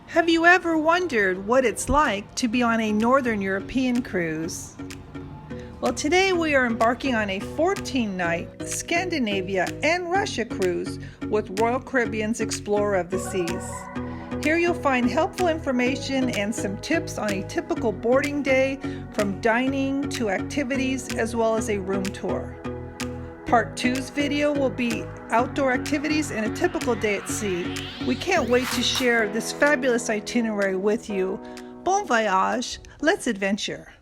Have you ever wondered what it's like to be on a Northern European cruise? Well, today we are embarking on a 14-night Scandinavia and Russia cruise with Royal Caribbean's Explorer of the Seas. Here you'll find helpful information and some tips on a typical boarding day, from dining to activities, as well as a room tour. Part 2's video will be outdoor activities and a typical day at sea. We can't wait to share this fabulous itinerary with you. Bon voyage, let's adventure.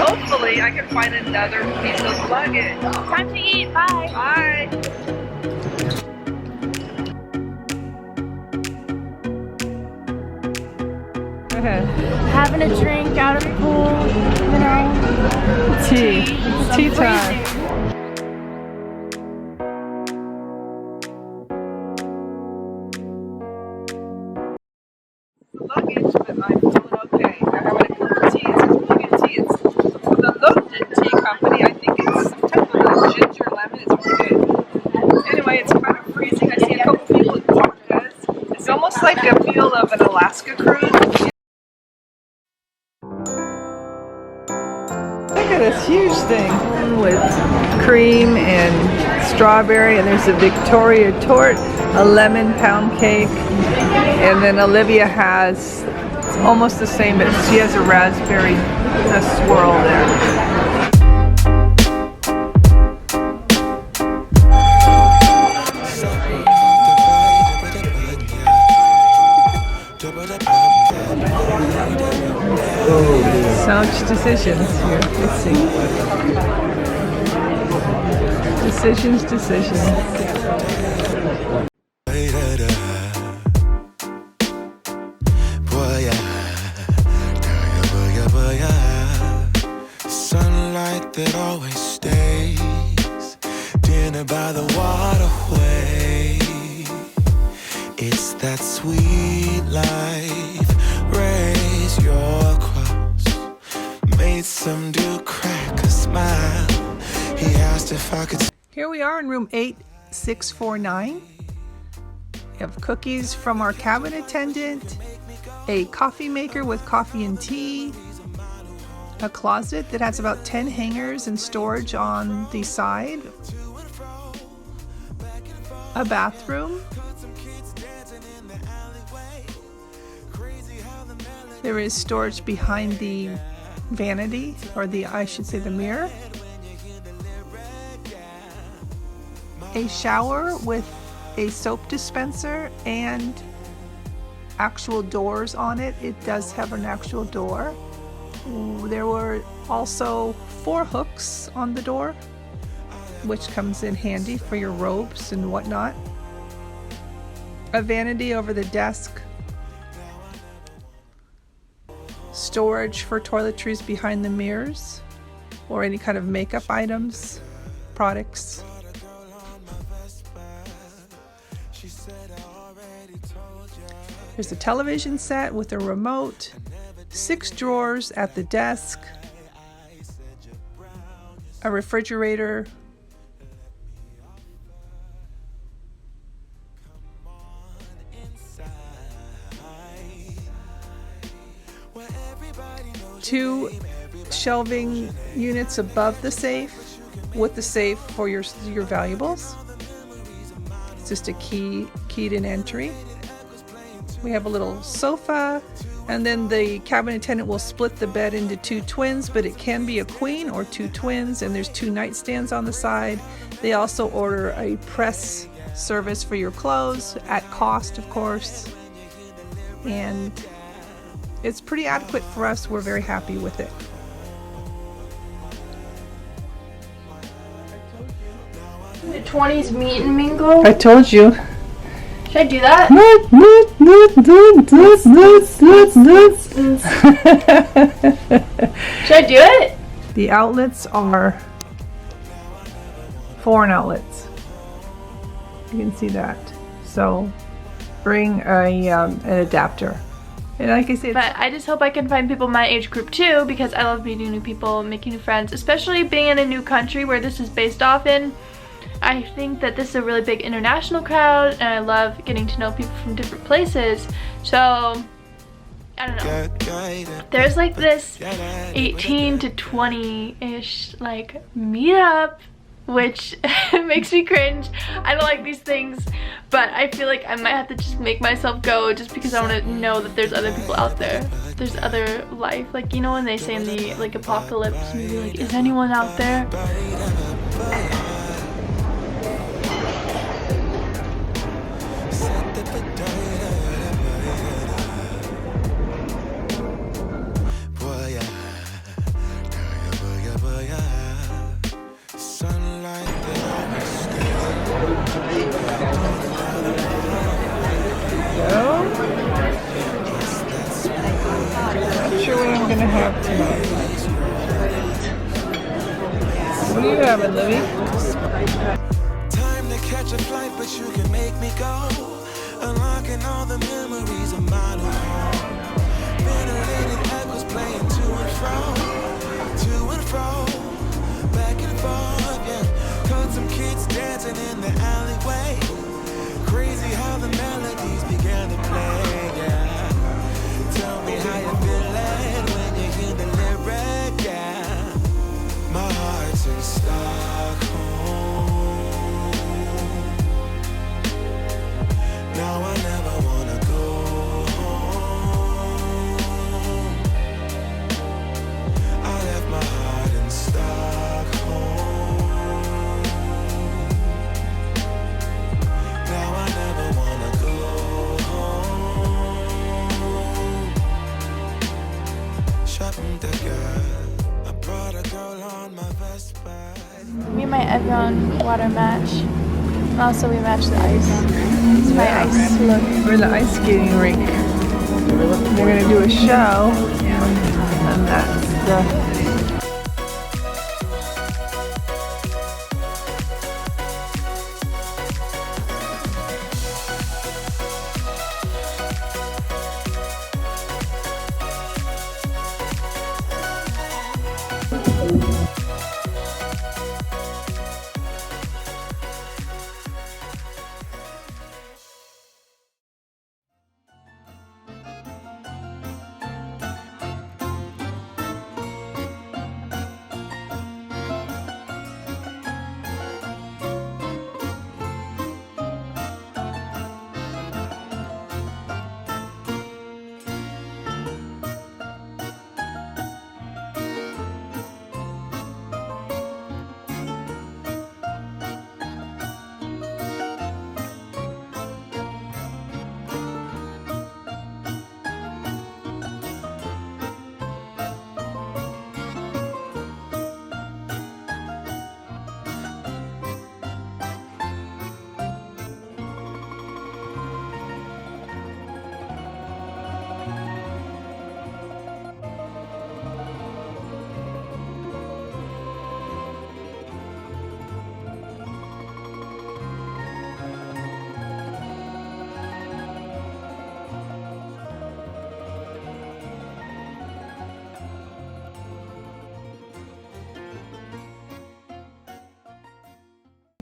Hopefully I can find another piece of luggage. Time to eat. Bye. Bye. Go ahead. Having a drink out of the pool, you know. Tea time. Luggage, but I'm doing okay. I'm having a cup of tea. It's really good tea. It's the London Tea Company. I think it's some type of ginger lemon. It's really good. Anyway, it's kind of freezing. I see a couple people in parkas. It's almost like a feel of an Alaska cruise. Look at this huge thing with cream and strawberry, and there's a Victoria tort, a lemon pound cake, and then Olivia has almost the same, but she has a raspberry swirl there. So much decisions here. Let's see. Decisions. Sunlight that always stays, dinner by the waterway. It's that sweet life. Raise your cross. Made some dude crack a smile. He asked if I could. Here we are in room 8649. We have cookies from our cabin attendant, a coffee maker with coffee and tea, a closet that has about 10 hangers and storage on the side, a bathroom. There is storage behind the vanity, or I should say the mirror. A shower with a soap dispenser and actual doors on it. It does have an actual door. There were also 4 hooks on the door, which comes in handy for your robes and whatnot. A vanity over the desk. Storage for toiletries behind the mirrors, or any kind of makeup items, products. There's a television set with a remote, 6 drawers at the desk, a refrigerator, two shelving units above the safe with the safe for your valuables. It's just a keyed-in entry. We have a little sofa, and then the cabin attendant will split the bed into 2 twins, but it can be a queen or 2 twins, and there's 2 nightstands on the side. They also order a press service for your clothes at cost, of course, and it's pretty adequate for us. We're very happy with it. The 20s meet and mingle. I told you. Should I do that? Should I do it? The outlets are foreign outlets. You can see that. So bring an adapter. And like I said, but I just hope I can find people my age group too, because I love meeting new people, making new friends, especially being in a new country where this is based off in. I think that this is a really big international crowd, and I love getting to know people from different places. So I don't know. There's like this 18 to 20-ish like meetup, which makes me cringe. I don't like these things, but I feel like I might have to just make myself go, just because I want to know that there's other people out there. There's other life. Like, you know when they say in the like apocalypse movie, like, is anyone out there? Have tonight. What are you having, Libby? Time to catch a flight, but you can make me go. Unlocking all the memories of my new home. Ventilated echoes playing to and fro, back and forth, yeah. Caught some kids dancing in the alleyway. Crazy how the melodies began to play, yeah. Tell me how you feeling when you hear the lyric, yeah. My heart's in Stockholm. Now I never wanna go home. I left my heart in Stockholm. Now I never wanna go home. Shopping the girl, I brought a girl on my best friend. Me and my Evian water match. And also we match the ice. It's my ice look. We're in the ice skating rink. They're gonna do a show, and that's the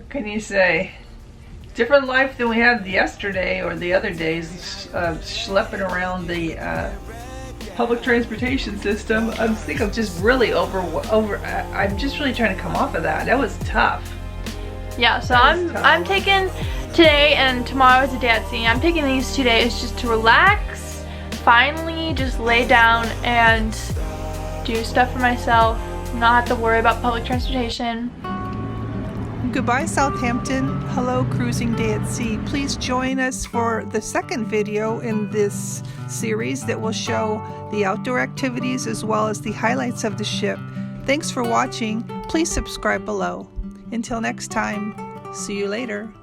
can you say? Different life than we had yesterday or the other days, schlepping around the public transportation system. I think I'm just really I'm just really trying to come off of that. That was tough. Yeah, so I'm taking today and tomorrow is a day at sea. I'm taking these 2 days just to relax, finally just lay down and do stuff for myself, not have to worry about public transportation. Goodbye Southampton, hello cruising day at sea. Please join us for the second video in this series that will show the outdoor activities as well as the highlights of the ship. Thanks for watching, please subscribe below. Until next time, see you later.